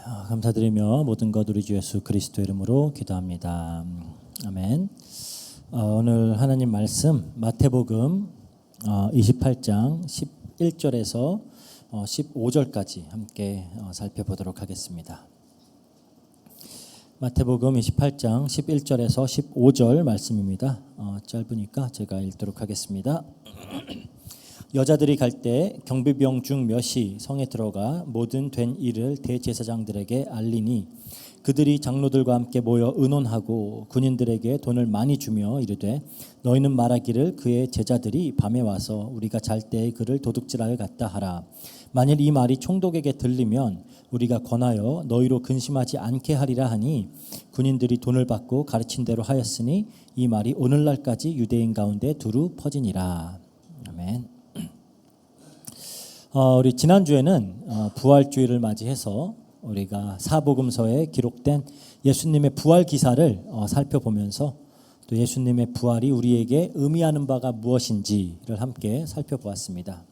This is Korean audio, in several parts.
감사드리며 모든 것 우리 주 예수 그리스도 이름으로 기도합니다. 아멘. 오늘 하나님 말씀 마태복음 28장 11절에서 15절까지 함께 살펴보도록 하겠습니다. 마태복음 28장 11절에서 15절 말씀입니다. 짧으니까 제가 읽도록 하겠습니다. 여자들이 갈 때 경비병 중 몇이 성에 들어가 모든 된 일을 대제사장들에게 알리니 그들이 장로들과 함께 모여 의논하고 군인들에게 돈을 많이 주며 이르되 너희는 말하기를 그의 제자들이 밤에 와서 우리가 잘 때에 그를 도둑질하여 갔다 하라. 만일 이 말이 총독에게 들리면 우리가 권하여 너희로 근심하지 않게 하리라 하니 군인들이 돈을 받고 가르친 대로 하였으니 이 말이 오늘날까지 유대인 가운데 두루 퍼지니라. 아멘. 우리 지난주에는 부활주의를 맞이해서 우리가 사복음서에 기록된 예수님의 부활 기사를 살펴보면서 또 예수님의 부활이 우리에게 의미하는 바가 무엇인지를 함께 살펴보았습니다.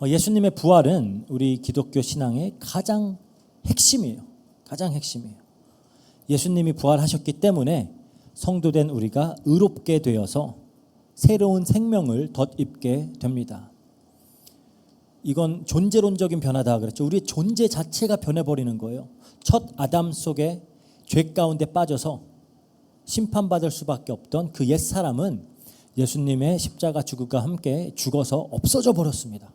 예수님의 부활은 우리 기독교 신앙의 가장 핵심이에요. 가장 핵심이에요. 예수님이 부활하셨기 때문에 성도된 우리가 의롭게 되어서 새로운 생명을 덧입게 됩니다. 이건 존재론적인 변화다 그랬죠. 우리의 존재 자체가 변해버리는 거예요. 첫 아담 속에 죄 가운데 빠져서 심판받을 수밖에 없던 그 옛사람은 예수님의 십자가 죽음과 함께 죽어서 없어져 버렸습니다.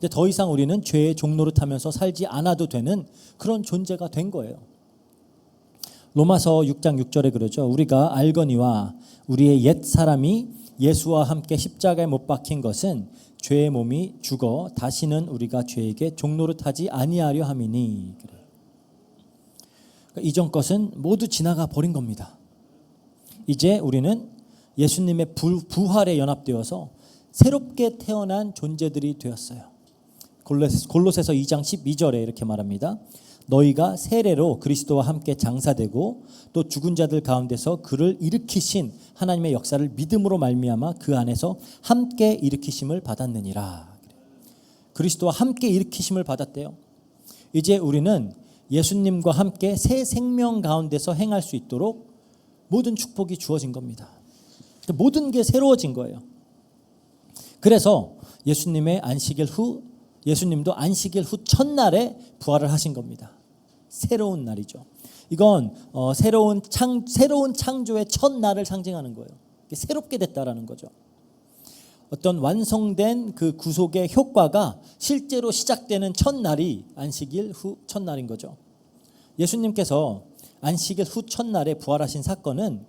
근데 더 이상 우리는 죄의 종노릇하면서 살지 않아도 되는 그런 존재가 된 거예요. 로마서 6장 6절에 그러죠. 우리가 알거니와 우리의 옛사람이 예수와 함께 십자가에 못 박힌 것은 죄의 몸이 죽어 다시는 우리가 죄에게 종노릇하지 아니하려 함이니. 그러니까 이전 것은 모두 지나가 버린 겁니다. 이제 우리는 예수님의 부활에 연합되어서 새롭게 태어난 존재들이 되었어요. 골로새서 2장 12절에 이렇게 말합니다. 너희가 세례로 그리스도와 함께 장사되고 또 죽은 자들 가운데서 그를 일으키신 하나님의 역사를 믿음으로 말미암아 그 안에서 함께 일으키심을 받았느니라. 그리스도와 함께 일으키심을 받았대요. 이제 우리는 예수님과 함께 새 생명 가운데서 행할 수 있도록 모든 축복이 주어진 겁니다. 모든 게 새로워진 거예요. 그래서 예수님도 안식일 후 첫날에 부활을 하신 겁니다. 새로운 날이죠. 이건 새로운 창조의 첫날을 상징하는 거예요. 새롭게 됐다라는 거죠. 어떤 완성된 그 구속의 효과가 실제로 시작되는 첫날이 안식일 후 첫날인 거죠. 예수님께서 안식일 후 첫날에 부활하신 사건은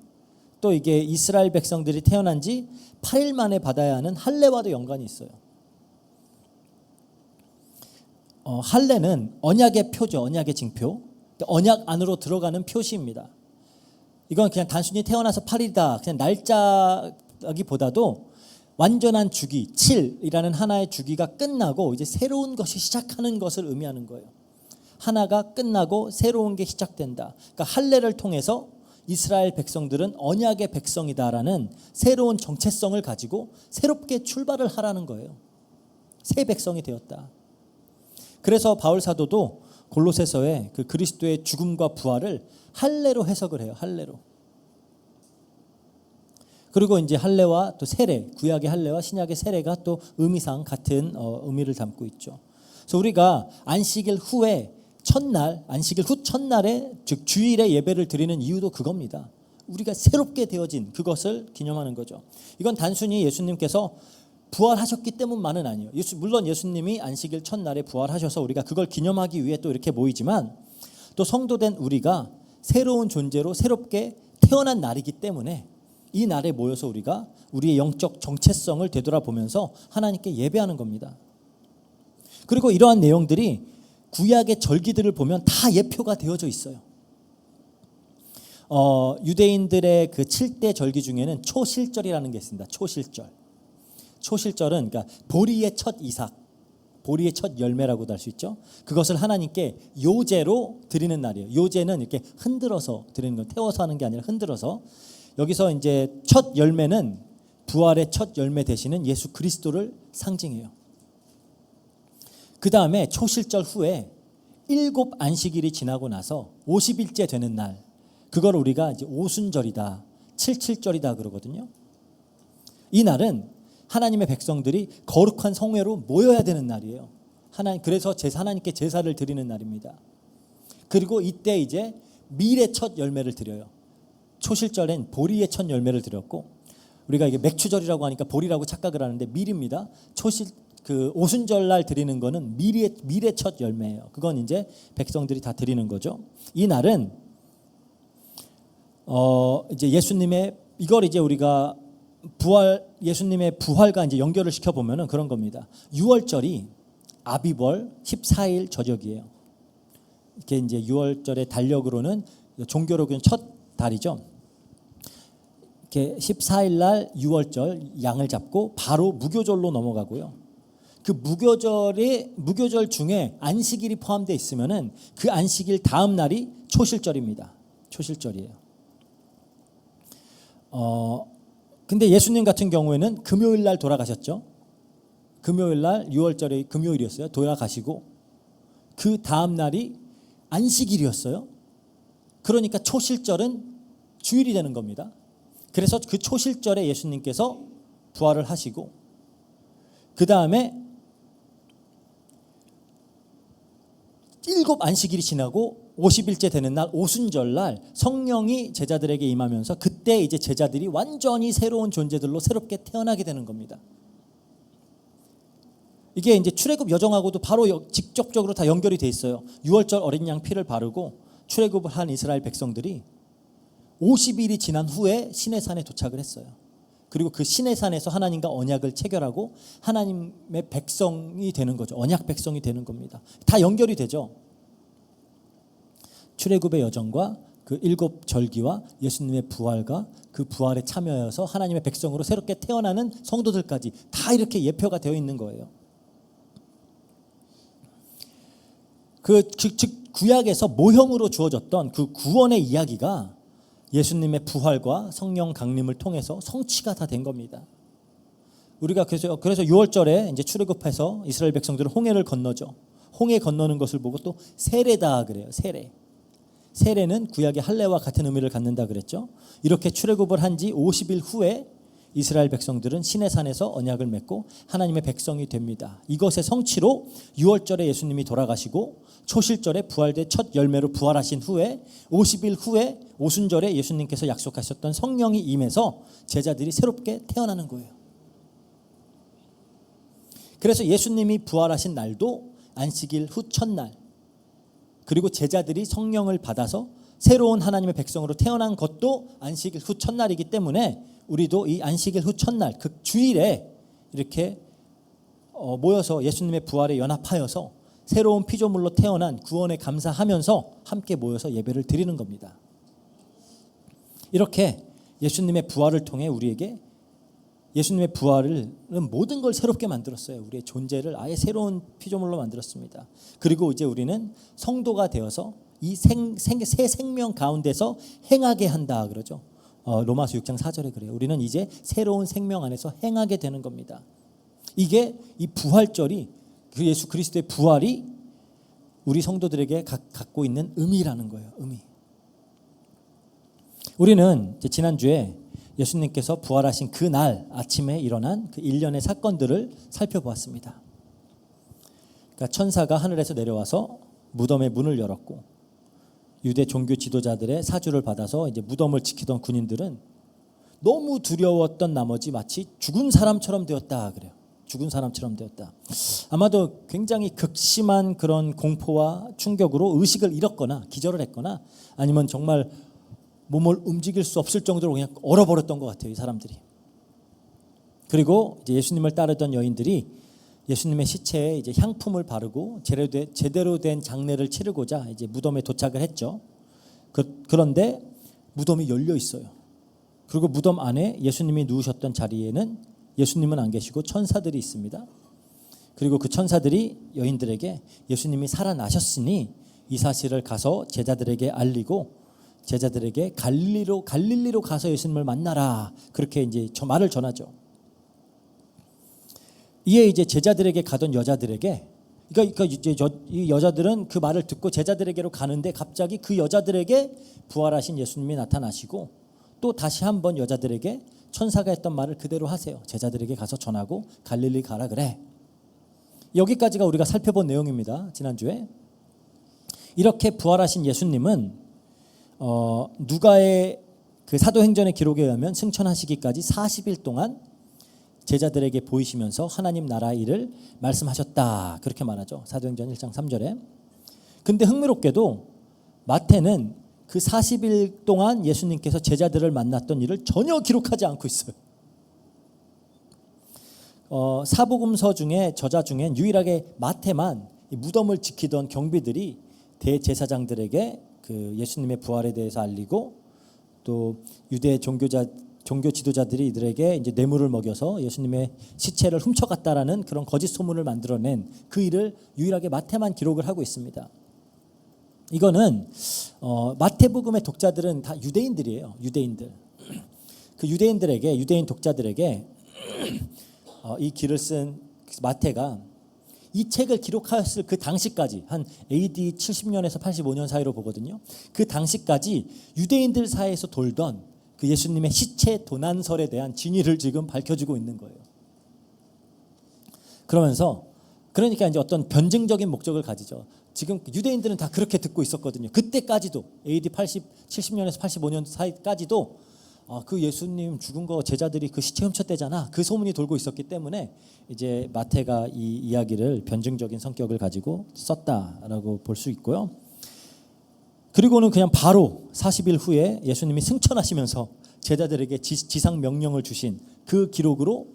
또 이게 이스라엘 백성들이 태어난 지 8일 만에 받아야 하는 할례와도 연관이 있어요. 할례는 언약의 표죠. 언약의 징표. 언약 안으로 들어가는 표시입니다. 이건 그냥 단순히 태어나서 8일이다. 그냥 날짜기보다도 완전한 주기, 7이라는 하나의 주기가 끝나고 이제 새로운 것이 시작하는 것을 의미하는 거예요. 하나가 끝나고 새로운 게 시작된다. 그러니까 할례를 통해서 이스라엘 백성들은 언약의 백성이다라는 새로운 정체성을 가지고 새롭게 출발을 하라는 거예요. 새 백성이 되었다. 그래서 바울 사도도 골로새서에 그 그리스도의 죽음과 부활을 할례로 해석을 해요. 할례로. 그리고 이제 할례와 또 세례, 구약의 할례와 신약의 세례가 또 의미상 같은 의미를 담고 있죠. 그래서 우리가 안식일 후 첫날에 즉 주일에 예배를 드리는 이유도 그겁니다. 우리가 새롭게 되어진 그것을 기념하는 거죠. 이건 단순히 예수님께서 부활하셨기 때문만은 아니에요. 물론 예수님이 안식일 첫날에 부활하셔서 우리가 그걸 기념하기 위해 또 이렇게 모이지만 또 성도된 우리가 새로운 존재로 새롭게 태어난 날이기 때문에 이 날에 모여서 우리가 우리의 영적 정체성을 되돌아보면서 하나님께 예배하는 겁니다. 그리고 이러한 내용들이 구약의 절기들을 보면 다 예표가 되어져 있어요. 유대인들의 그 7대 절기 중에는 초실절이라는 게 있습니다. 초실절은 그러니까 보리의 첫 이삭, 보리의 첫 열매라고도 할 수 있죠. 그것을 하나님께 요제로 드리는 날이에요. 요제는 이렇게 흔들어서 드리는 건 태워서 하는 게 아니라 흔들어서. 여기서 이제 첫 열매는 부활의 첫 열매 되시는 예수 그리스도를 상징해요. 그 다음에 초실절 후에 7 안식일이 지나고 나서 50일째 되는 날, 그걸 우리가 이제 오순절이다, 칠칠절이다 그러거든요. 이 날은 하나님의 백성들이 거룩한 성회로 모여야 되는 날이에요. 그래서 하나님께 제사를 드리는 날입니다. 그리고 이때 이제 밀의 첫 열매를 드려요. 초실절엔 보리의 첫 열매를 드렸고, 우리가 이게 맥추절이라고 하니까 보리라고 착각을 하는데 밀입니다. 오순절 날 드리는 거는 밀의 첫 열매예요. 그건 이제 백성들이 다 드리는 거죠. 이 날은 이제 이걸 이제 우리가 예수님의 부활과 이제 연결을 시켜 보면은 그런 겁니다. 6월절이 아비벌 14일 저녁이에요. 이게 이제 6월절의 달력으로는 종교로는 첫 달이죠. 이렇게 14일 날 6월절 양을 잡고 바로 무교절로 넘어가고요. 그 무교절 중에 안식일이 포함되어 있으면은 그 안식일 다음 날이 초실절입니다. 초실절이에요. 근데 예수님 같은 경우에는 금요일 날 돌아가셨죠. 금요일 날 6월절이 금요일이었어요. 돌아가시고 그 다음 날이 안식일이었어요. 그러니까 초실절은 주일이 되는 겁니다. 그래서 그 초실절에 예수님께서 부활을 하시고, 그 다음에 7 안식일이 지나고 50일째 되는 날 오순절 날 성령이 제자들에게 임하면서 그때 이제 제자들이 완전히 새로운 존재들로 새롭게 태어나게 되는 겁니다. 이게 이제 출애굽 여정하고도 바로 직접적으로 다 연결이 돼 있어요. 6월절 어린 양 피를 바르고 출애굽을 한 이스라엘 백성들이 50일이 지난 후에 시내산에 도착을 했어요. 그리고 그 시내산에서 하나님과 언약을 체결하고 하나님의 백성이 되는 거죠. 언약 백성이 되는 겁니다. 다 연결이 되죠. 출애굽의 여정과 그 7 절기와 예수님의 부활과 그 부활에 참여해서 하나님의 백성으로 새롭게 태어나는 성도들까지 다 이렇게 예표가 되어 있는 거예요. 즉 구약에서 모형으로 주어졌던 그 구원의 이야기가 예수님의 부활과 성령 강림을 통해서 성취가 다 된 겁니다. 우리가 그래서 6월절에 이제 출애굽해서 이스라엘 백성들은 홍해를 건너죠. 홍해 건너는 것을 보고 또 세례다 그래요. 세례는 구약의 할례와 같은 의미를 갖는다 그랬죠. 이렇게 출애굽을 한 지 50일 후에 이스라엘 백성들은 시내산에서 언약을 맺고 하나님의 백성이 됩니다. 이것의 성취로 6월절에 예수님이 돌아가시고 초실절에 부활대 첫 열매로 부활하신 후에 50일 후에 오순절에 예수님께서 약속하셨던 성령이 임해서 제자들이 새롭게 태어나는 거예요. 그래서 예수님이 부활하신 날도 안식일 후 첫날, 그리고 제자들이 성령을 받아서 새로운 하나님의 백성으로 태어난 것도 안식일 후 첫날이기 때문에 우리도 이 안식일 후 첫날 그 주일에 이렇게 모여서 예수님의 부활에 연합하여서 새로운 피조물로 태어난 구원에 감사하면서 함께 모여서 예배를 드리는 겁니다. 이렇게 예수님의 부활을 통해 우리에게 예수님의 부활은 모든 걸 새롭게 만들었어요. 우리의 존재를 아예 새로운 피조물로 만들었습니다. 그리고 이제 우리는 성도가 되어서 이 새 생명 가운데서 행하게 한다 그러죠. 로마서 6장 4절에 그래요. 우리는 이제 새로운 생명 안에서 행하게 되는 겁니다. 이게 이 부활절이 그 예수 그리스도의 부활이 우리 성도들에게 갖고 있는 의미라는 거예요. 의미. 우리는 이제 지난주에 예수님께서 부활하신 그 날 아침에 일어난 그 일련의 사건들을 살펴보았습니다. 그러니까 천사가 하늘에서 내려와서 무덤의 문을 열었고, 유대 종교 지도자들의 사주를 받아서 이제 무덤을 지키던 군인들은 너무 두려웠던 나머지 마치 죽은 사람처럼 되었다 그래요. 죽은 사람처럼 되었다. 아마도 굉장히 극심한 그런 공포와 충격으로 의식을 잃었거나 기절을 했거나 아니면 정말 몸을 움직일 수 없을 정도로 그냥 얼어버렸던 것 같아요, 이 사람들이. 그리고 이제 예수님을 따르던 여인들이 예수님의 시체에 이제 향품을 바르고 제대로 된 장례를 치르고자 이제 무덤에 도착을 했죠. 그런데 무덤이 열려 있어요. 그리고 무덤 안에 예수님이 누우셨던 자리에는 예수님은 안 계시고 천사들이 있습니다. 그리고 그 천사들이 여인들에게 예수님이 살아나셨으니 이 사실을 가서 제자들에게 알리고 제자들에게 갈릴리로 가서 예수님을 만나라, 그렇게 이제 저 말을 전하죠. 이에 이제 제자들에게 가던 여자들에게 그러니까 이제 이 여자들은 그 말을 듣고 제자들에게로 가는데 갑자기 그 여자들에게 부활하신 예수님이 나타나시고 또 다시 한번 여자들에게 천사가 했던 말을 그대로 하세요. 제자들에게 가서 전하고 갈릴리 가라 그래. 여기까지가 우리가 살펴본 내용입니다. 지난주에. 이렇게 부활하신 예수님은 누가의 그 사도행전의 기록에 의하면 승천하시기까지 40일 동안 제자들에게 보이시면서 하나님 나라 일을 말씀하셨다. 그렇게 말하죠. 사도행전 1장 3절에. 근데 흥미롭게도 마태는 그 40일 동안 예수님께서 제자들을 만났던 일을 전혀 기록하지 않고 있어요. 사복음서 중에 저자 중엔 유일하게 마태만 이 무덤을 지키던 경비들이 대제사장들에게 그 예수님의 부활에 대해서 알리고 또 유대 종교 지도자들이 이들에게 이제 뇌물을 먹여서 예수님의 시체를 훔쳐갔다라는 그런 거짓 소문을 만들어낸 그 일을 유일하게 마태만 기록을 하고 있습니다. 이거는 마태복음의 독자들은 다 유대인들이에요. 유대인들. 그 유대인 독자들에게 이 글을 쓴 마태가 이 책을 기록하였을 그 당시까지 한 AD 70년에서 85년 사이로 보거든요. 그 당시까지 유대인들 사이에서 돌던 그 예수님의 시체 도난설에 대한 진위를 지금 밝혀주고 있는 거예요. 그러니까 이제 어떤 변증적인 목적을 가지죠. 지금 유대인들은 다 그렇게 듣고 있었거든요. 그때까지도 AD 70년에서 85년 사이까지도 그 예수님 죽은 거 제자들이 그 시체 훔쳤대잖아. 그 소문이 돌고 있었기 때문에 이제 마태가 이 이야기를 변증적인 성격을 가지고 썼다라고 볼 수 있고요. 그리고는 그냥 바로 40일 후에 예수님이 승천하시면서 제자들에게 지상 명령을 주신 그 기록으로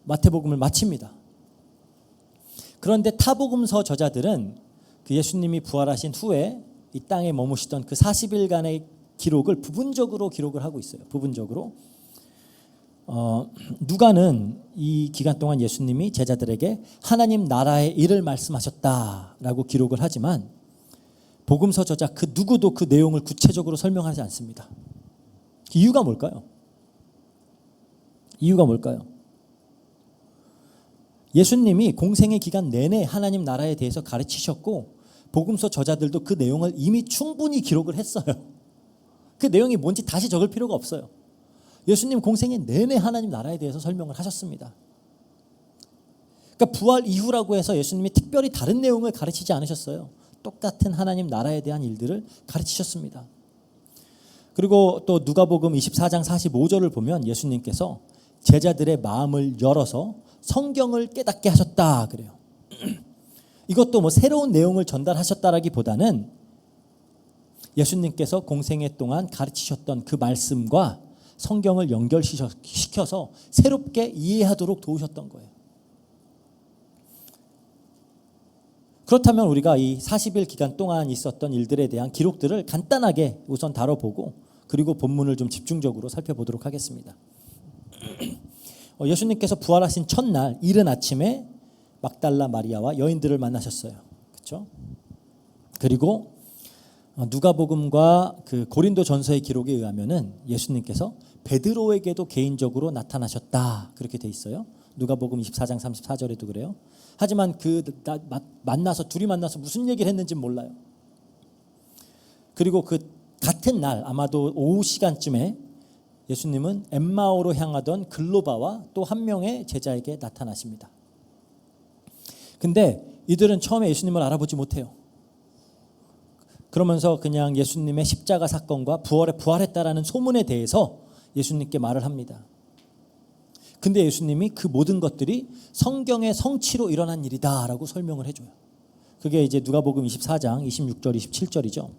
마태복음을 마칩니다. 그런데 타복음서 저자들은 그 예수님이 부활하신 후에 이 땅에 머무시던 그 40일간의 기록을 부분적으로 기록을 하고 있어요. 부분적으로. 누가는 이 기간 동안 예수님이 제자들에게 하나님 나라의 일을 말씀하셨다라고 기록을 하지만 복음서 저자 그 누구도 그 내용을 구체적으로 설명하지 않습니다. 이유가 뭘까요? 예수님이 공생의 기간 내내 하나님 나라에 대해서 가르치셨고 복음서 저자들도 그 내용을 이미 충분히 기록을 했어요. 그 내용이 뭔지 다시 적을 필요가 없어요. 예수님 공생의 내내 하나님 나라에 대해서 설명을 하셨습니다. 그러니까 부활 이후라고 해서 예수님이 특별히 다른 내용을 가르치지 않으셨어요. 똑같은 하나님 나라에 대한 일들을 가르치셨습니다. 그리고 또 누가복음 24장 45절을 보면 예수님께서 제자들의 마음을 열어서 성경을 깨닫게 하셨다 그래요. 이것도 뭐 새로운 내용을 전달하셨다라기보다는 예수님께서 공생애 동안 가르치셨던 그 말씀과 성경을 연결시켜서 새롭게 이해하도록 도우셨던 거예요. 그렇다면 우리가 이 40일 기간 동안 있었던 일들에 대한 기록들을 간단하게 우선 다뤄보고 그리고 본문을 좀 집중적으로 살펴보도록 하겠습니다. 예수님께서 부활하신 첫날 이른 아침에 막달라 마리아와 여인들을 만나셨어요. 그렇죠? 그리고 누가복음과 그 고린도 전서의 기록에 의하면은 예수님께서 베드로에게도 개인적으로 나타나셨다. 그렇게 돼 있어요. 누가복음 24장 34절에도 그래요. 하지만 둘이 만나서 무슨 얘기를 했는지는 몰라요. 그리고 그 같은 날 아마도 오후 시간쯤에 예수님은 엠마오로 향하던 글로바와 또 한 명의 제자에게 나타나십니다. 근데 이들은 처음에 예수님을 알아보지 못해요. 그러면서 그냥 예수님의 십자가 사건과 부활했다라는 소문에 대해서 예수님께 말을 합니다. 근데 예수님이 그 모든 것들이 성경의 성취로 일어난 일이다라고 설명을 해줘요. 그게 이제 누가복음 24장 26절 27절이죠.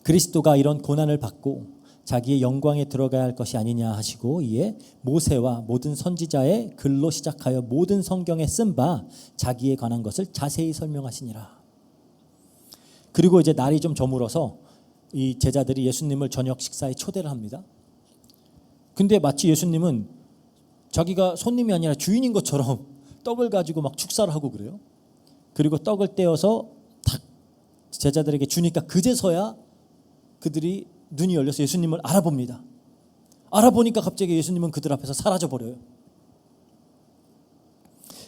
그리스도가 이런 고난을 받고 자기의 영광에 들어가야 할 것이 아니냐 하시고 이에 모세와 모든 선지자의 글로 시작하여 모든 성경에 쓴 바 자기에 관한 것을 자세히 설명하시니라. 그리고 이제 날이 좀 저물어서 이 제자들이 예수님을 저녁 식사에 초대를 합니다. 근데 마치 예수님은 자기가 손님이 아니라 주인인 것처럼 떡을 가지고 막 축사를 하고 그래요. 그리고 떡을 떼어서 탁 제자들에게 주니까 그제서야 그들이 눈이 열려서 예수님을 알아봅니다. 알아보니까 갑자기 예수님은 그들 앞에서 사라져 버려요.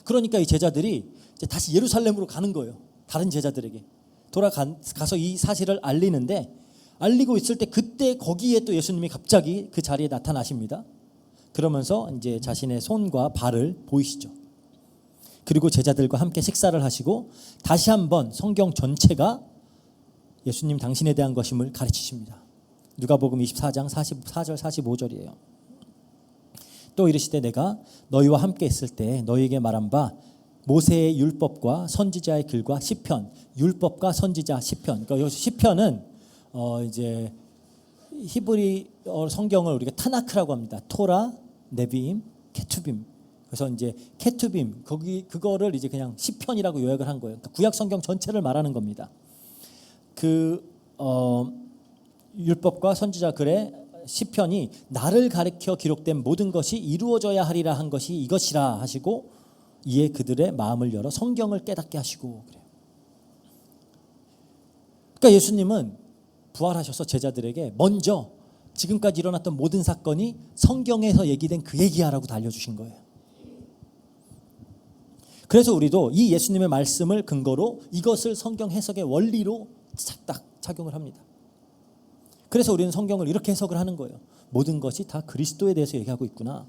그러니까 이 제자들이 이제 다시 예루살렘으로 가는 거예요. 다른 제자들에게 가서 이 사실을 알리는데, 알리고 있을 때 그때 거기에 또 예수님이 갑자기 그 자리에 나타나십니다. 그러면서 이제 자신의 손과 발을 보이시죠. 그리고 제자들과 함께 식사를 하시고 다시 한번 성경 전체가 예수님 당신에 대한 것임을 가르치십니다. 누가복음 24장 44절 45절이에요. 또 이르시되 내가 너희와 함께 있을 때 너희에게 말한 바 모세의 율법과 선지자의 글과 시편, 율법과 선지자 시편. 그러니까 여기서 시편은 이제 히브리 성경을 우리가 타나크라고 합니다. 토라, 네비임, 케투빔. 그래서 이제 케투빔 그거를 이제 그냥 시편이라고 요약을 한 거예요. 그러니까 구약 성경 전체를 말하는 겁니다. 율법과 선지자 글의 시편이 나를 가리켜 기록된 모든 것이 이루어져야 하리라 한 것이 이것이라 하시고, 이에 그들의 마음을 열어 성경을 깨닫게 하시고 그래요. 그러니까 예수님은 부활하셔서 제자들에게 먼저 지금까지 일어났던 모든 사건이 성경에서 얘기된 그 얘기야라고 알려주신 거예요. 그래서 우리도 이 예수님의 말씀을 근거로 이것을 성경 해석의 원리로 딱 착용을 합니다. 그래서 우리는 성경을 이렇게 해석을 하는 거예요. 모든 것이 다 그리스도에 대해서 얘기하고 있구나.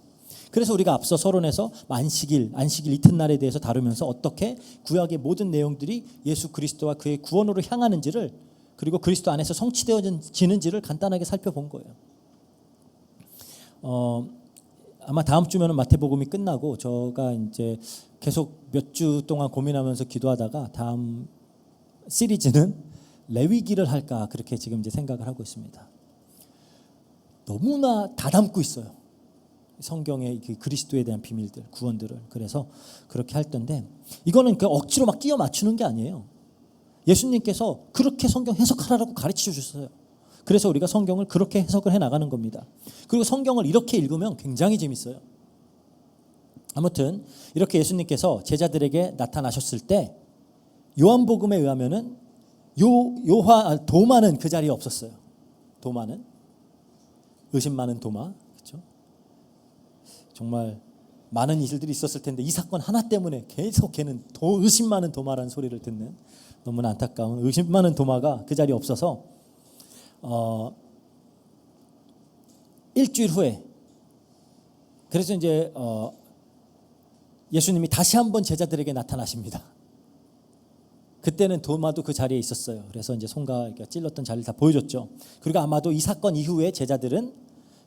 그래서 우리가 앞서 서론에서 안식일 이튿날에 대해서 다루면서 어떻게 구약의 모든 내용들이 예수 그리스도와 그의 구원으로 향하는지를, 그리고 그리스도 안에서 성취되어지는지를 간단하게 살펴본 거예요. 아마 다음 주면은 마태복음이 끝나고 제가 이제 계속 몇 주 동안 고민하면서 기도하다가 다음 시리즈는 레위기를 할까 그렇게 지금 이제 생각을 하고 있습니다. 너무나 다 담고 있어요. 성경의 그리스도에 대한 비밀들, 구원들을. 그래서 그렇게 할 텐데, 이거는 억지로 막 끼워 맞추는 게 아니에요. 예수님께서 그렇게 성경 해석하라고 가르쳐 주셨어요. 그래서 우리가 성경을 그렇게 해석을 해 나가는 겁니다. 그리고 성경을 이렇게 읽으면 굉장히 재밌어요. 아무튼 이렇게 예수님께서 제자들에게 나타나셨을 때 요한복음에 의하면은 도마는 그 자리에 없었어요. 도마는 의심 많은 도마, 그렇죠? 정말 많은 일들이 있었을 텐데 이 사건 하나 때문에 계속 걔는 의심 많은 도마라는 소리를 듣는, 너무나 안타까운 의심 많은 도마가 그 자리에 없어서 일주일 후에, 그래서 이제 예수님이 다시 한번 제자들에게 나타나십니다. 그때는 도마도 그 자리에 있었어요. 그래서 이제 손과 찔렀던 자리를 다 보여줬죠. 그리고 아마도 이 사건 이후에 제자들은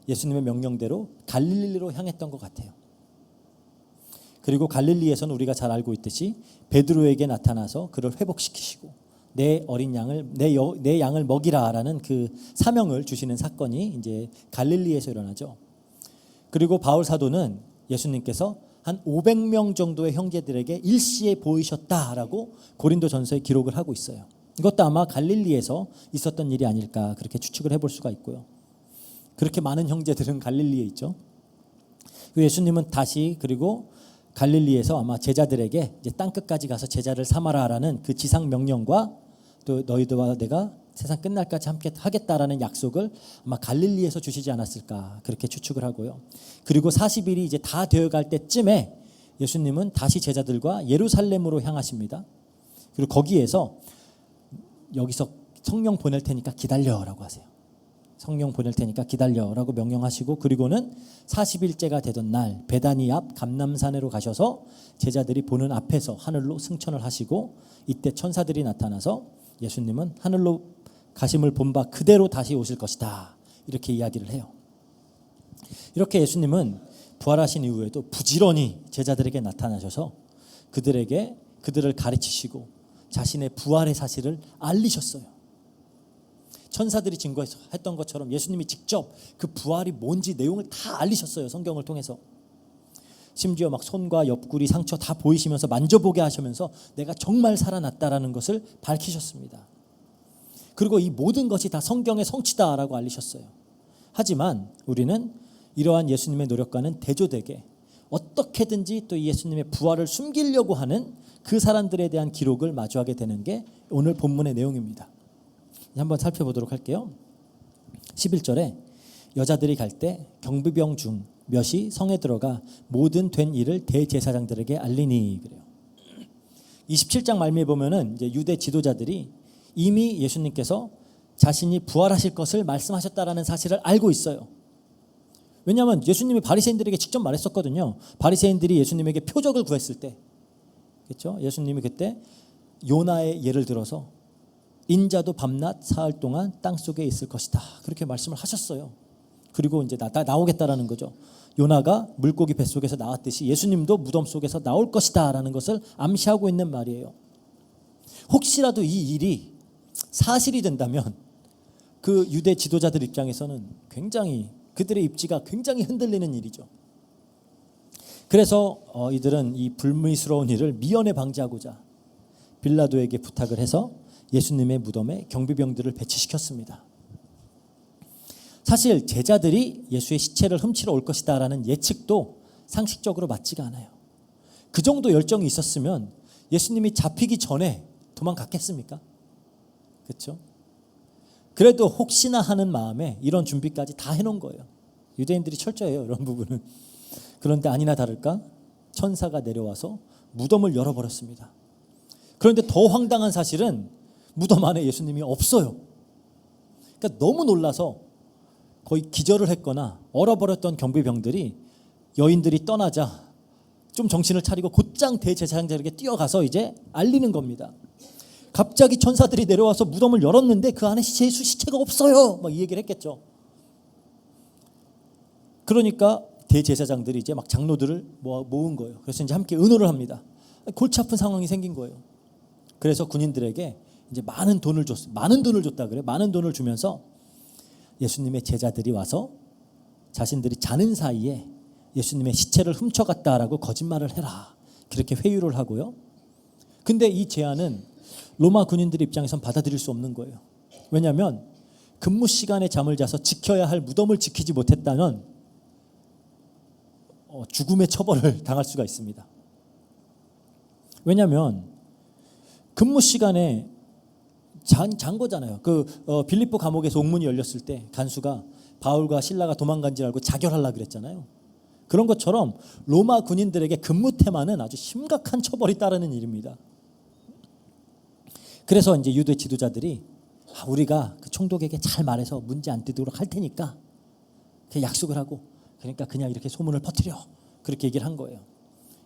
예수님의 명령대로 갈릴리로 향했던 것 같아요. 그리고 갈릴리에서는 우리가 잘 알고 있듯이 베드로에게 나타나서 그를 회복시키시고 내 어린 양을 내 양을 먹이라라는 그 사명을 주시는 사건이 이제 갈릴리에서 일어나죠. 그리고 바울 사도는 예수님께서 한 500명 정도의 형제들에게 일시에 보이셨다라고 고린도전서에 기록을 하고 있어요. 이것도 아마 갈릴리에서 있었던 일이 아닐까 그렇게 추측을 해볼 수가 있고요. 그렇게 많은 형제들은 갈릴리에 있죠. 예수님은 다시 그리고 갈릴리에서 아마 제자들에게 이제 땅 끝까지 가서 제자를 삼아라라는 그 지상 명령과 또 너희들과 내가 세상 끝날까지 함께 하겠다라는 약속을 아마 갈릴리에서 주시지 않았을까 그렇게 추측을 하고요. 그리고 40일이 이제 다 되어갈 때쯤에 예수님은 다시 제자들과 예루살렘으로 향하십니다. 그리고 거기에서 여기서 성령 보낼 테니까 기다려라고 하세요. 성령 보낼 테니까 기다려라고 명령하시고, 그리고는 40일째가 되던 날 베다니 앞 감람산으로 가셔서 제자들이 보는 앞에서 하늘로 승천을 하시고, 이때 천사들이 나타나서 예수님은 하늘로 가심을 본 바 그대로 다시 오실 것이다 이렇게 이야기를 해요. 이렇게 예수님은 부활하신 이후에도 부지런히 제자들에게 나타나셔서 그들을 가르치시고 자신의 부활의 사실을 알리셨어요. 천사들이 증거했던 것처럼 예수님이 직접 그 부활이 뭔지 내용을 다 알리셨어요. 성경을 통해서. 심지어 막 손과 옆구리 상처 다 보이시면서 만져보게 하시면서 내가 정말 살아났다라는 것을 밝히셨습니다. 그리고 이 모든 것이 다 성경의 성취다라고 알리셨어요. 하지만 우리는 이러한 예수님의 노력과는 대조되게 어떻게든지 또 예수님의 부활을 숨기려고 하는 그 사람들에 대한 기록을 마주하게 되는 게 오늘 본문의 내용입니다. 한번 살펴보도록 할게요. 11절에 여자들이 갈 때 경비병 중 몇이 성에 들어가 모든 된 일을 대제사장들에게 알리니 그래요. 27장 말미에 보면은 이제 유대 지도자들이 이미 예수님께서 자신이 부활하실 것을 말씀하셨다라는 사실을 알고 있어요. 왜냐하면 예수님이 바리새인들에게 직접 말했었거든요. 바리새인들이 예수님에게 표적을 구했을 때, 그렇죠? 예수님이 그때 요나의 예를 들어서 인자도 밤낮 사흘 동안 땅 속에 있을 것이다. 그렇게 말씀을 하셨어요. 그리고 이제 나오겠다라는 거죠. 요나가 물고기 뱃속에서 나왔듯이 예수님도 무덤 속에서 나올 것이다라는 것을 암시하고 있는 말이에요. 혹시라도 이 일이 사실이 된다면 그 유대 지도자들 입장에서는 굉장히 그들의 입지가 굉장히 흔들리는 일이죠. 그래서 이들은 이 불미스러운 일을 미연에 방지하고자 빌라도에게 부탁을 해서 예수님의 무덤에 경비병들을 배치시켰습니다. 사실 제자들이 예수의 시체를 훔치러 올 것이다라는 예측도 상식적으로 맞지가 않아요. 그 정도 열정이 있었으면 예수님이 잡히기 전에 도망갔겠습니까? 그렇죠? 그래도 혹시나 하는 마음에 이런 준비까지 다 해놓은 거예요. 유대인들이 철저해요, 이런 부분은. 그런데 아니나 다를까 천사가 내려와서 무덤을 열어버렸습니다. 그런데 더 황당한 사실은 무덤 안에 예수님이 없어요. 그러니까 너무 놀라서 거의 기절을 했거나 얼어버렸던 경비병들이 여인들이 떠나자 좀 정신을 차리고 곧장 대제사장들에게 뛰어가서 이제 알리는 겁니다. 갑자기 천사들이 내려와서 무덤을 열었는데 그 안에 예수 시체가 없어요. 막 이 얘기를 했겠죠. 그러니까 대제사장들이 이제 막 장로들을 모은 거예요. 그래서 이제 함께 의논을 합니다. 골치 아픈 상황이 생긴 거예요. 그래서 군인들에게 이제 많은 돈을 줬다 그래요. 많은 돈을 주면서 예수님의 제자들이 와서 자신들이 자는 사이에 예수님의 시체를 훔쳐갔다라고 거짓말을 해라. 그렇게 회유를 하고요. 근데 이 제안은 로마 군인들 입장에선 받아들일 수 없는 거예요. 왜냐하면 근무 시간에 잠을 자서 지켜야 할 무덤을 지키지 못했다면 죽음의 처벌을 당할 수가 있습니다. 왜냐하면 근무 시간에 잔 거잖아요. 빌립보 감옥에서 옥문이 열렸을 때 간수가 바울과 실라가 도망간 줄 알고 자결하려고 그랬잖아요. 그런 것처럼 로마 군인들에게 근무 태만은 아주 심각한 처벌이 따르는 일입니다. 그래서 이제 유대 지도자들이 우리가 그 총독에게 잘 말해서 문제 안 되도록 할 테니까 그 약속을 하고 그러니까 그냥 이렇게 소문을 퍼뜨려 그렇게 얘기를 한 거예요.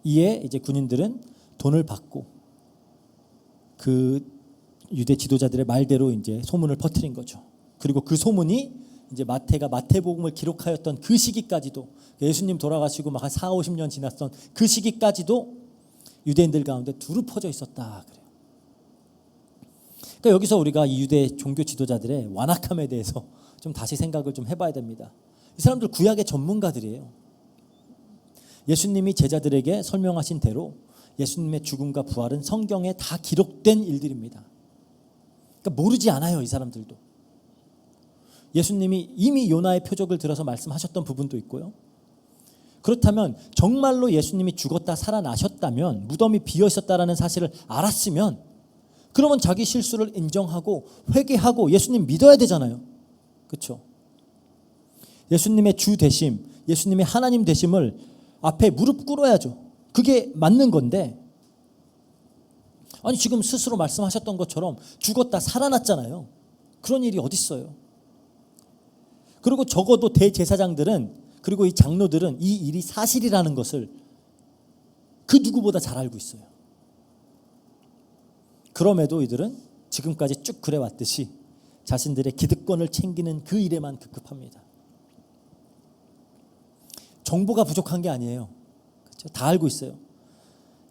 이에 이제 군인들은 돈을 받고 그 유대 지도자들의 말대로 이제 소문을 퍼뜨린 거죠. 그리고 그 소문이 이제 마태가 마태복음을 기록하였던 그 시기까지도 예수님 돌아가시고 막 한 4, 50년 지났던 그 시기까지도 유대인들 가운데 두루 퍼져 있었다 그래요. 그러니까 여기서 우리가 이 유대 종교 지도자들의 완악함에 대해서 좀 다시 생각을 좀 해봐야 됩니다. 이 사람들 구약의 전문가들이에요. 예수님이 제자들에게 설명하신 대로 예수님의 죽음과 부활은 성경에 다 기록된 일들입니다. 그러니까 모르지 않아요, 이 사람들도. 예수님이 이미 요나의 표적을 들어서 말씀하셨던 부분도 있고요. 그렇다면 정말로 예수님이 죽었다 살아나셨다면 무덤이 비어 있었다라는 사실을 알았으면 그러면 자기 실수를 인정하고 회개하고 예수님 믿어야 되잖아요. 그렇죠? 예수님의 주 되심, 예수님의 하나님 되심을 앞에 무릎 꿇어야죠. 그게 맞는 건데 아니 지금 스스로 말씀하셨던 것처럼 죽었다 살아났잖아요. 그런 일이 어디 있어요? 그리고 적어도 대제사장들은 그리고 이 장로들은 이 일이 사실이라는 것을 그 누구보다 잘 알고 있어요. 그럼에도 이들은 지금까지 쭉 그래왔듯이 자신들의 기득권을 챙기는 그 일에만 급급합니다. 정보가 부족한 게 아니에요. 그렇죠? 다 알고 있어요.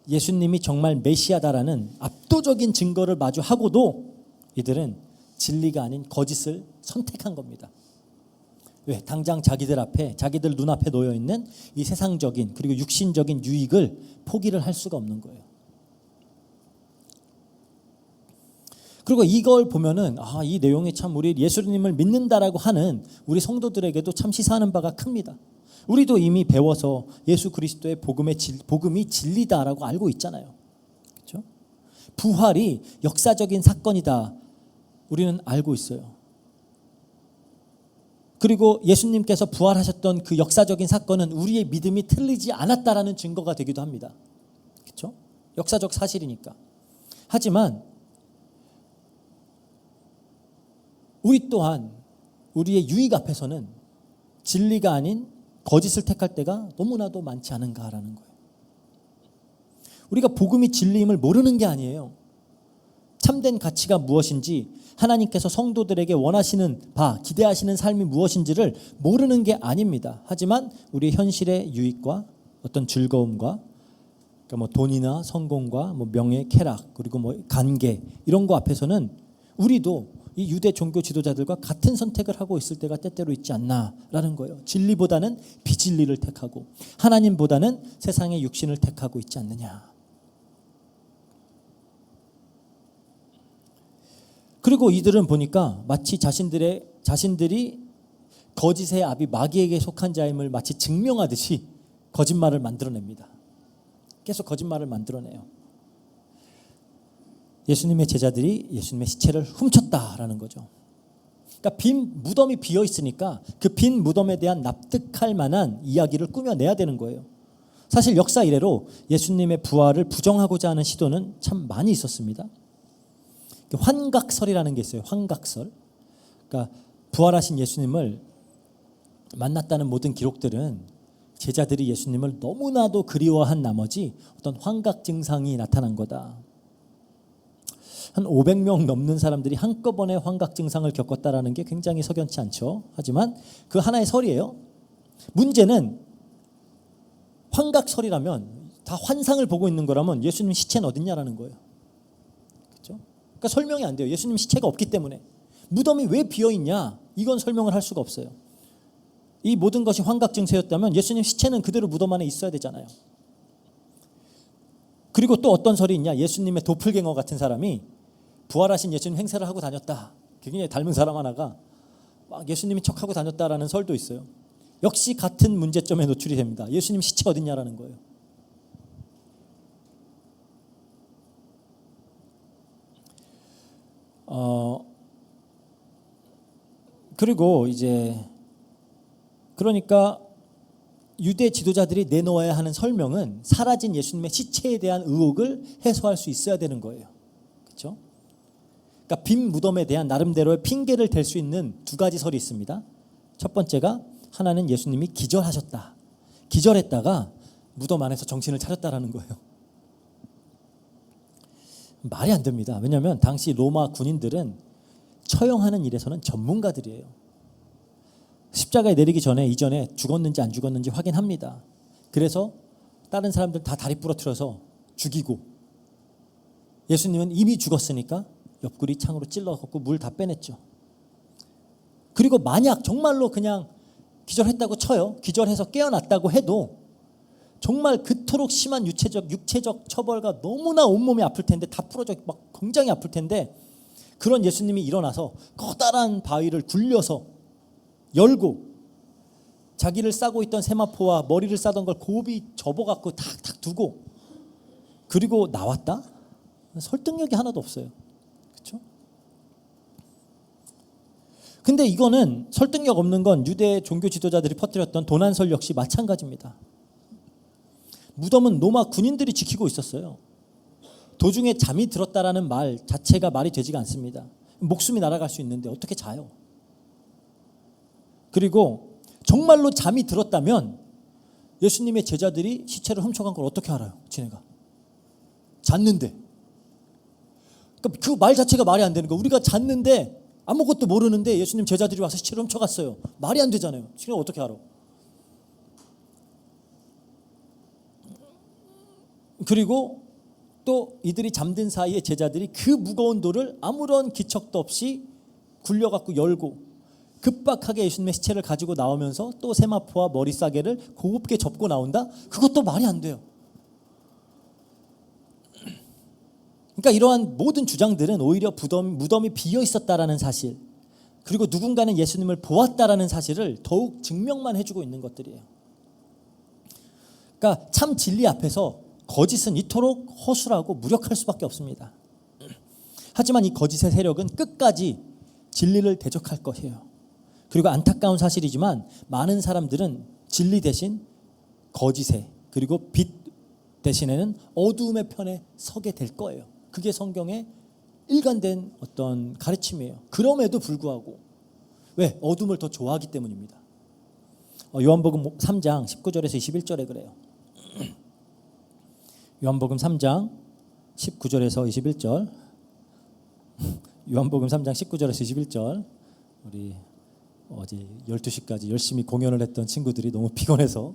예수님이 정말 메시아다라는 압도적인 증거를 마주하고도 이들은 진리가 아닌 거짓을 선택한 겁니다. 왜? 당장 자기들 눈앞에 놓여있는 이 세상적인 그리고 육신적인 유익을 포기를 할 수가 없는 거예요. 그리고 이걸 보면은 이 내용이 참 우리 예수님을 믿는다라고 하는 우리 성도들에게도 참 시사하는 바가 큽니다. 우리도 이미 배워서 예수 그리스도의 복음이 진리다라고 알고 있잖아요. 그렇죠? 부활이 역사적인 사건이다. 우리는 알고 있어요. 그리고 예수님께서 부활하셨던 그 역사적인 사건은 우리의 믿음이 틀리지 않았다라는 증거가 되기도 합니다. 그렇죠? 역사적 사실이니까. 하지만 우리 또한 우리의 유익 앞에서는 진리가 아닌 거짓을 택할 때가 너무나도 많지 않은가라는 거예요. 우리가 복음이 진리임을 모르는 게 아니에요. 참된 가치가 무엇인지, 하나님께서 성도들에게 원하시는 바, 기대하시는 삶이 무엇인지를 모르는 게 아닙니다. 하지만 우리 현실의 유익과 어떤 즐거움과, 그러니까 뭐 돈이나 성공과 뭐 명예, 쾌락, 그리고 뭐 관계, 이런 거 앞에서는 우리도 이 유대 종교 지도자들과 같은 선택을 하고 있을 때가 때때로 있지 않나라는 거예요. 진리보다는 비진리를 택하고 하나님보다는 세상의 육신을 택하고 있지 않느냐. 그리고 이들은 보니까 마치 자신들이 거짓의 아비 마귀에게 속한 자임을 마치 증명하듯이 거짓말을 만들어냅니다. 계속 거짓말을 만들어내요. 예수님의 제자들이 예수님의 시체를 훔쳤다라는 거죠. 그러니까 빈 무덤이 비어 있으니까 그 빈 무덤에 대한 납득할 만한 이야기를 꾸며내야 되는 거예요. 사실 역사 이래로 예수님의 부활을 부정하고자 하는 시도는 참 많이 있었습니다. 환각설이라는 게 있어요. 환각설. 그러니까 부활하신 예수님을 만났다는 모든 기록들은 제자들이 예수님을 너무나도 그리워한 나머지 어떤 환각 증상이 나타난 거다. 한 500명 넘는 사람들이 한꺼번에 환각 증상을 겪었다라는 게 굉장히 석연치 않죠. 하지만 그 하나의 설이에요. 문제는 환각설이라면, 다 환상을 보고 있는 거라면 예수님 시체는 어딨냐라는 거예요. 그렇죠? 그러니까 설명이 안 돼요. 예수님 시체가 없기 때문에. 무덤이 왜 비어있냐, 이건 설명을 할 수가 없어요. 이 모든 것이 환각 증세였다면 예수님 시체는 그대로 무덤 안에 있어야 되잖아요. 그리고 또 어떤 설이 있냐, 예수님의 도플갱어 같은 사람이 부활하신 예수님 행세를 하고 다녔다. 굉장히 닮은 사람 하나가 막 예수님이 척하고 다녔다라는 설도 있어요. 역시 같은 문제점에 노출이 됩니다. 예수님 시체 어딨냐라는 거예요. 그리고 이제 그러니까 유대 지도자들이 내놓아야 하는 설명은 사라진 예수님의 시체에 대한 의혹을 해소할 수 있어야 되는 거예요. 그렇죠? 그러니까 빈 무덤에 대한 나름대로의 핑계를 댈 수 있는 두 가지 설이 있습니다. 첫 번째가, 하나는 예수님이 기절하셨다. 기절했다가 무덤 안에서 정신을 차렸다라는 거예요. 말이 안 됩니다. 왜냐하면 당시 로마 군인들은 처형하는 일에서는 전문가들이에요. 십자가에 내리기 전에, 이전에 죽었는지 안 죽었는지 확인합니다. 그래서 다른 사람들 다 다리 부러뜨려서 죽이고, 예수님은 이미 죽었으니까 옆구리 창으로 찔러갖고 물 다 빼냈죠. 그리고 만약 정말로 그냥 기절했다고 쳐요. 기절해서 깨어났다고 해도 정말 그토록 심한 육체적 처벌과 너무나 온몸이 아플 텐데, 다 부러져 막 굉장히 아플 텐데, 그런 예수님이 일어나서 커다란 바위를 굴려서 열고 자기를 싸고 있던 세마포와 머리를 싸던 걸 곱이 접어갖고 탁탁 두고 그리고 나왔다? 설득력이 하나도 없어요. 그렇죠? 근데 이거는 설득력 없는 건 유대 종교 지도자들이 퍼뜨렸던 도난설 역시 마찬가지입니다. 무덤은 로마 군인들이 지키고 있었어요. 도중에 잠이 들었다라는 말 자체가 말이 되지가 않습니다. 목숨이 날아갈 수 있는데 어떻게 자요? 그리고 정말로 잠이 들었다면 예수님의 제자들이 시체를 훔쳐간 걸 어떻게 알아요? 지네가 잤는데. 그러니까 그 말 자체가 말이 안 되는 거예요. 우리가 잤는데 아무것도 모르는데 예수님 제자들이 와서 시체를 훔쳐갔어요. 말이 안 되잖아요. 지네가 어떻게 알아? 그리고 또 이들이 잠든 사이에 제자들이 그 무거운 돌을 아무런 기척도 없이 굴려갖고 열고 급박하게 예수님의 시체를 가지고 나오면서 또 세마포와 머리싸개를 곱게 접고 나온다? 그것도 말이 안 돼요. 그러니까 이러한 모든 주장들은 오히려 무덤이 비어 있었다라는 사실, 그리고 누군가는 예수님을 보았다라는 사실을 더욱 증명만 해주고 있는 것들이에요. 그러니까 참 진리 앞에서 거짓은 이토록 허술하고 무력할 수밖에 없습니다. 하지만 이 거짓의 세력은 끝까지 진리를 대적할 것이에요. 그리고 안타까운 사실이지만 많은 사람들은 진리 대신 거짓에 그리고 빛 대신에는 어두움의 편에 서게 될 거예요. 그게 성경의 일관된 어떤 가르침이에요. 그럼에도 불구하고 왜? 어둠을 더 좋아하기 때문입니다. 요한복음 3장 19절에서 21절에 그래요. 요한복음 3장 19절에서 21절. 요한복음 3장 19절에서 21절. 우리 어제 12시까지 열심히 공연을 했던 친구들이 너무 피곤해서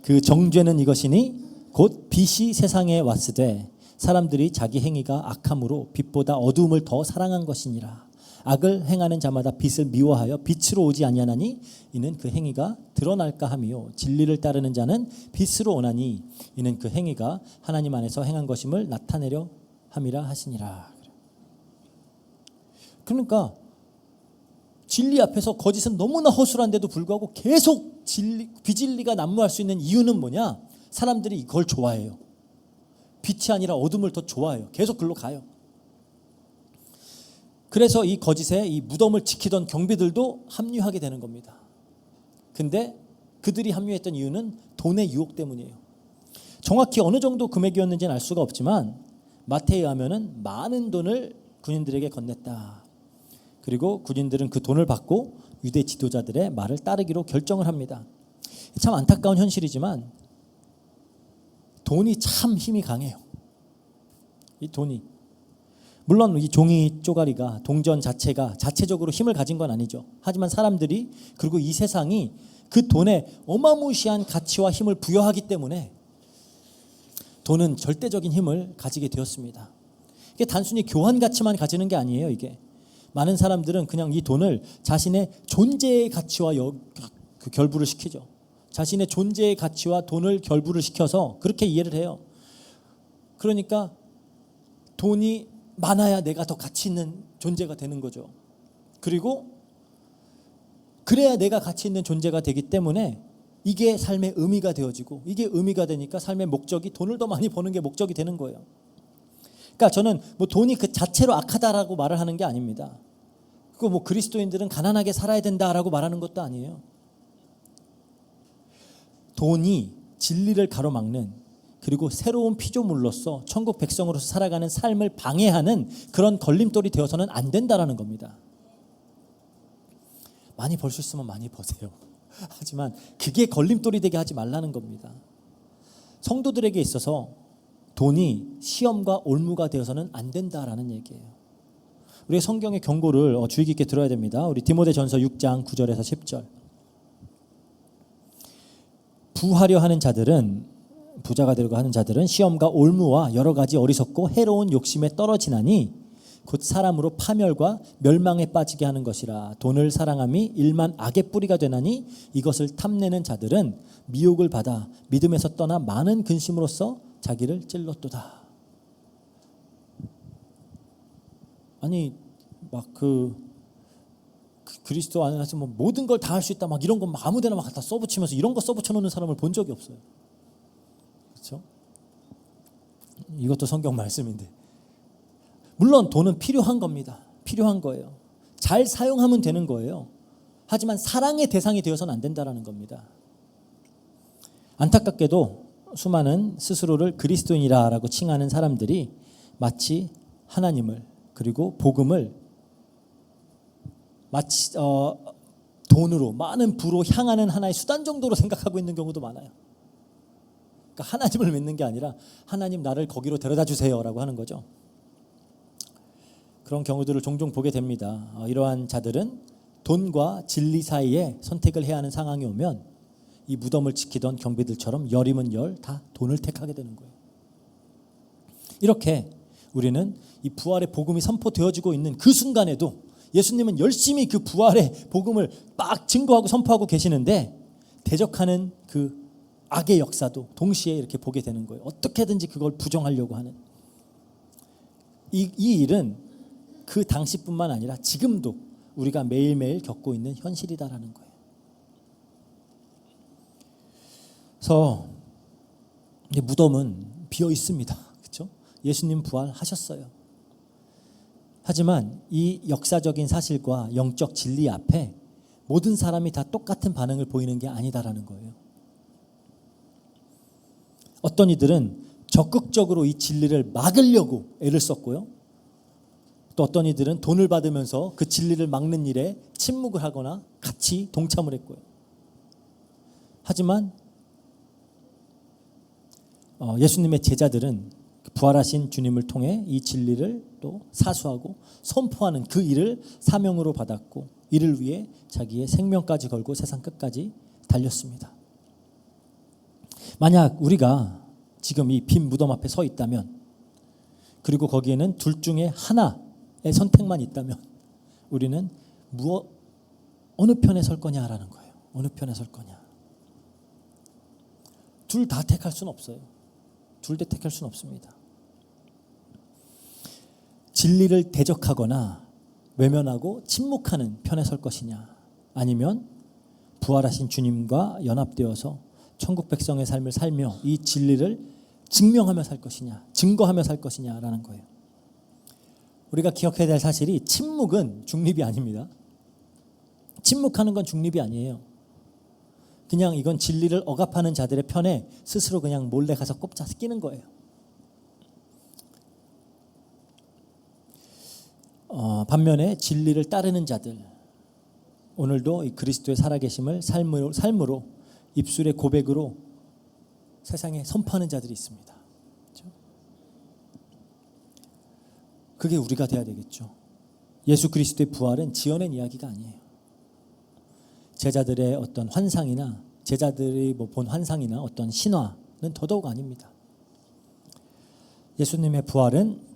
그 정죄는 이것이니 곧 빛이 세상에 왔으되 사람들이 자기 행위가 악함으로 빛보다 어두움을 더 사랑한 것이니라. 악을 행하는 자마다 빛을 미워하여 빛으로 오지 아니하나니 이는 그 행위가 드러날까 함이요 진리를 따르는 자는 빛으로 오나니 이는 그 행위가 하나님 안에서 행한 것임을 나타내려 함이라 하시니라. 그러니까 진리 앞에서 거짓은 너무나 허술한데도 불구하고 계속 비진리가 난무할 수 있는 이유는 뭐냐? 사람들이 이걸 좋아해요. 빛이 아니라 어둠을 더 좋아해요. 계속 글로 가요. 그래서 이 거짓에 이 무덤을 지키던 경비들도 합류하게 되는 겁니다. 근데 그들이 합류했던 이유는 돈의 유혹 때문이에요. 정확히 어느 정도 금액이었는지는 알 수가 없지만 마태에 의하면은 많은 돈을 군인들에게 건넸다. 그리고 군인들은 그 돈을 받고 유대 지도자들의 말을 따르기로 결정을 합니다. 참 안타까운 현실이지만 돈이 참 힘이 강해요. 이 돈이 물론 이 종이 쪼가리가 동전 자체가 자체적으로 힘을 가진 건 아니죠. 하지만 사람들이 그리고 이 세상이 그 돈에 어마무시한 가치와 힘을 부여하기 때문에 돈은 절대적인 힘을 가지게 되었습니다. 이게 단순히 교환 가치만 가지는 게 아니에요. 이게 많은 사람들은 그냥 이 돈을 자신의 존재의 가치와 결부를 시키죠. 자신의 존재의 가치와 돈을 결부를 시켜서 그렇게 이해를 해요. 그러니까 돈이 많아야 내가 더 가치 있는 존재가 되는 거죠. 그리고 그래야 내가 가치 있는 존재가 되기 때문에 이게 삶의 의미가 되어지고 이게 의미가 되니까 삶의 목적이 돈을 더 많이 버는 게 목적이 되는 거예요. 그러니까 저는 뭐 돈이 그 자체로 악하다라고 말을 하는 게 아닙니다. 그거 뭐 그리스도인들은 가난하게 살아야 된다라고 말하는 것도 아니에요. 돈이 진리를 가로막는 그리고 새로운 피조물로서 천국 백성으로서 살아가는 삶을 방해하는 그런 걸림돌이 되어서는 안 된다라는 겁니다. 많이 벌 수 있으면 많이 버세요. 하지만 그게 걸림돌이 되게 하지 말라는 겁니다. 성도들에게 있어서 돈이 시험과 올무가 되어서는 안 된다라는 얘기예요. 우리 성경의 경고를 주의 깊게 들어야 됩니다. 우리 디모데전서 6장 9절에서 10절. 부하려 하는 자들은 부자가 되려고 하는 자들은 시험과 올무와 여러 가지 어리석고 해로운 욕심에 떨어지나니 곧 사람으로 파멸과 멸망에 빠지게 하는 것이라. 돈을 사랑함이 일만 악의 뿌리가 되나니 이것을 탐내는 자들은 미혹을 받아 믿음에서 떠나 많은 근심으로써 자기를 찔렀도다. 아니 막 그리스도 안에서 뭐 모든 걸 다 할 수 있다 막 이런 거 막 아무데나 막 갖다 써붙이면서 이런 거 써붙여 놓는 사람을 본 적이 없어요. 그렇죠? 이것도 성경 말씀인데 물론 돈은 필요한 겁니다. 필요한 거예요. 잘 사용하면 되는 거예요. 하지만 사랑의 대상이 되어서는 안 된다라는 겁니다. 안타깝게도 수많은 스스로를 그리스도인이라고 칭하는 사람들이 마치 하나님을 그리고 복음을 마치 돈으로 많은 부로 향하는 하나의 수단 정도로 생각하고 있는 경우도 많아요. 그러니까 하나님을 믿는 게 아니라 하나님 나를 거기로 데려다 주세요라고 하는 거죠. 그런 경우들을 종종 보게 됩니다. 이러한 자들은 돈과 진리 사이에 선택을 해야 하는 상황이 오면 이 무덤을 지키던 경비들처럼 열이면 열 다 돈을 택하게 되는 거예요. 이렇게 우리는 이 부활의 복음이 선포되어지고 있는 그 순간에도 예수님은 열심히 그 부활의 복음을 막 증거하고 선포하고 계시는데 대적하는 그 악의 역사도 동시에 이렇게 보게 되는 거예요. 어떻게든지 그걸 부정하려고 하는 이 일은 그 당시뿐만 아니라 지금도 우리가 매일매일 겪고 있는 현실이다라는 거예요. 그래서 무덤은 비어 있습니다. 그렇죠? 예수님 부활하셨어요. 하지만 이 역사적인 사실과 영적 진리 앞에 모든 사람이 다 똑같은 반응을 보이는 게 아니다라는 거예요. 어떤 이들은 적극적으로 이 진리를 막으려고 애를 썼고요. 또 어떤 이들은 돈을 받으면서 그 진리를 막는 일에 침묵을 하거나 같이 동참을 했고요. 하지만 예수님의 제자들은 부활하신 주님을 통해 이 진리를 또 사수하고 선포하는 그 일을 사명으로 받았고 이를 위해 자기의 생명까지 걸고 세상 끝까지 달렸습니다. 만약 우리가 지금 이 빈 무덤 앞에 서 있다면, 그리고 거기에는 둘 중에 하나의 선택만 있다면 우리는 어느 편에 설 거냐라는 거예요. 어느 편에 설 거냐. 둘 다 택할 수는 없어요. 둘 다 택할 수는 없습니다. 진리를 대적하거나 외면하고 침묵하는 편에 설 것이냐, 아니면 부활하신 주님과 연합되어서 천국 백성의 삶을 살며 이 진리를 증명하며 살 것이냐, 증거하며 살 것이냐라는 거예요. 우리가 기억해야 될 사실이 침묵은 중립이 아닙니다. 침묵하는 건 중립이 아니에요. 그냥 이건 진리를 억압하는 자들의 편에 스스로 그냥 몰래 가서 꼽자 끼는 거예요. 반면에 진리를 따르는 자들, 오늘도 이 그리스도의 살아계심을 삶으로 입술의 고백으로 세상에 선포하는 자들이 있습니다. 그렇죠? 그게 우리가 돼야 되겠죠. 예수 그리스도의 부활은 지어낸 이야기가 아니에요. 제자들의 어떤 환상이나 제자들이 본 환상이나 어떤 신화는 더더욱 아닙니다. 예수님의 부활은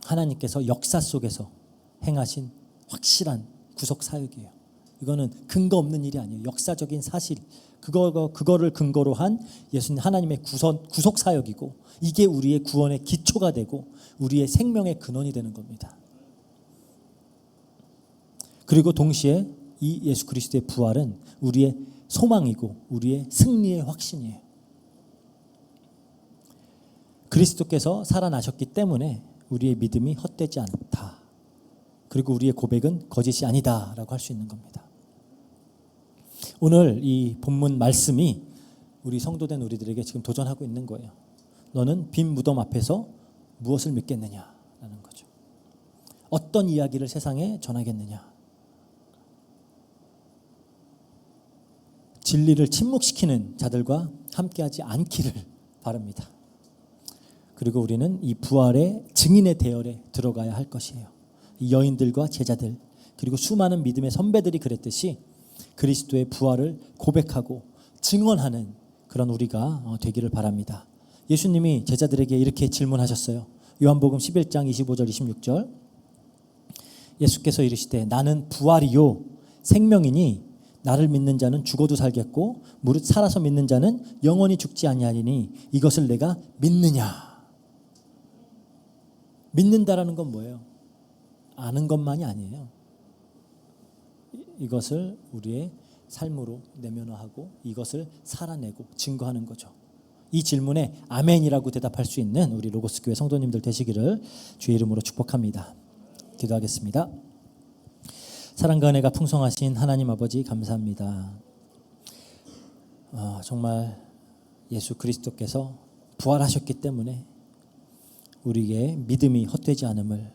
하나님께서 역사 속에서 행하신 확실한 구속 사역이에요. 이거는 근거 없는 일이 아니에요. 역사적인 사실, 그거를 근거로 한 예수님 하나님의 구속 사역이고, 이게 우리의 구원의 기초가 되고 우리의 생명의 근원이 되는 겁니다. 그리고 동시에 이 예수 그리스도의 부활은 우리의 소망이고 우리의 승리의 확신이에요. 그리스도께서 살아나셨기 때문에 우리의 믿음이 헛되지 않다. 그리고 우리의 고백은 거짓이 아니다라고 할 수 있는 겁니다. 오늘 이 본문 말씀이 우리 성도된 우리들에게 지금 도전하고 있는 거예요. 너는 빈 무덤 앞에서 무엇을 믿겠느냐라는 거죠. 어떤 이야기를 세상에 전하겠느냐. 진리를 침묵시키는 자들과 함께하지 않기를 바랍니다. 그리고 우리는 이 부활의 증인의 대열에 들어가야 할 것이에요. 이 여인들과 제자들, 그리고 수많은 믿음의 선배들이 그랬듯이 그리스도의 부활을 고백하고 증언하는 그런 우리가 되기를 바랍니다. 예수님이 제자들에게 이렇게 질문하셨어요. 요한복음 11장 25절 26절. 예수께서 이르시되 나는 부활이요 생명이니 나를 믿는 자는 죽어도 살겠고 무릇 살아서 믿는 자는 영원히 죽지 아니하리니 이것을 내가 믿느냐. 믿는다라는 건 뭐예요? 아는 것만이 아니에요. 이것을 우리의 삶으로 내면화하고 이것을 살아내고 증거하는 거죠. 이 질문에 아멘이라고 대답할 수 있는 우리 로고스 교회 성도님들 되시기를 주의 이름으로 축복합니다. 기도하겠습니다. 사랑과 은혜가 풍성하신 하나님 아버지 감사합니다. 정말 예수 그리스도께서 부활하셨기 때문에 우리의 믿음이 헛되지 않음을,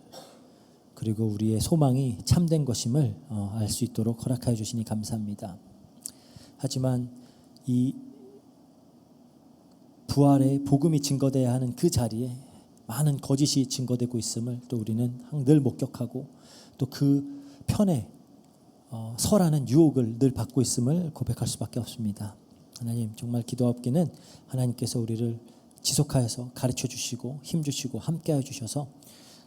그리고 우리의 소망이 참된 것임을 알 수 있도록 허락하여 주시니 감사합니다. 하지만 이 부활의 복음이 증거돼야 하는 그 자리에 많은 거짓이 증거되고 있음을 또 우리는 늘 목격하고 또 그 편에 서라는 유혹을 늘 받고 있음을 고백할 수밖에 없습니다. 하나님, 정말 기도하옵기는 하나님께서 우리를 지속하여서 가르쳐 주시고 힘 주시고 함께하여 주셔서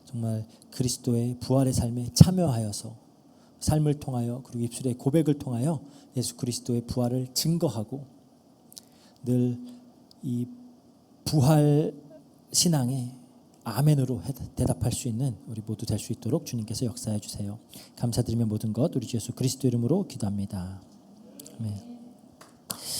정말 그리스도의 부활의 삶에 참여하여서 삶을 통하여 그리고 입술의 고백을 통하여 예수 그리스도의 부활을 증거하고 늘 이 부활 신앙에 아멘으로 대답할 수 있는 우리 모두 될 수 있도록 주님께서 역사해 주세요. 감사드리며 모든 것 우리 주 예수 그리스도 이름으로 기도합니다. 아멘.